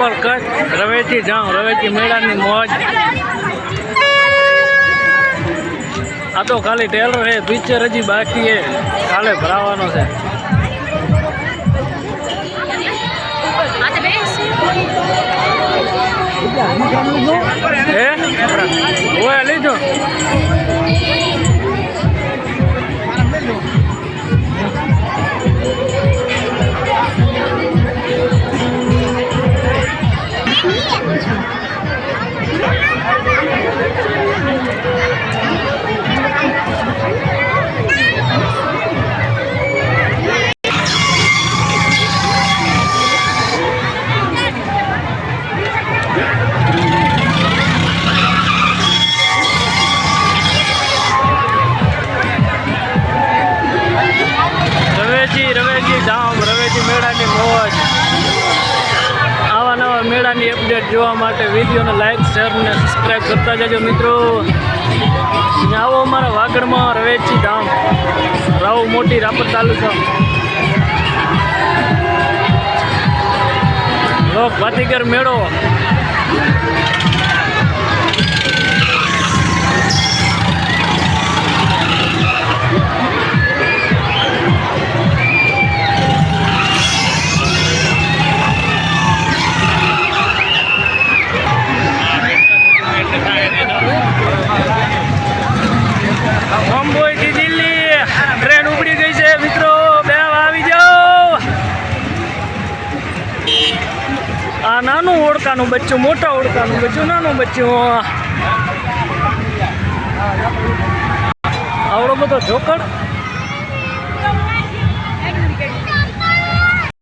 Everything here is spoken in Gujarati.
સિમ્પલ કટ રવેચી જાઉં રવેચી મેળાની મોજ। આ તો ખાલી ટેલર છે, પિક્ચર હજી બાકી છે, કાલે ભરાવાનો છે। ઓય લીધો રવેચી ધામ રવેચી મેળાની મોજ। આવા નવા મેળાની અપડેટ જોવા માટે વિડીયોને લાઈક શેર ને સબસ્ક્રાઈબ કરતા જજો મિત્રો। આવો અમારા વાગડમાં રવેચી ધામ રાવ મોટી રાપર તાલુકા લોક ભાતીગર મેળો। મુંબઈથી દિલ્હી ટ્રેન ઉપડી ગઈ છે મિત્રો, બે આવી જાઓ। આ નાનું ઓળખાનું બચ્ચું, મોટા ઓળખાનું બચ્ચું, નાનું બચ્ચું, આવડો બધો ઝોકડ।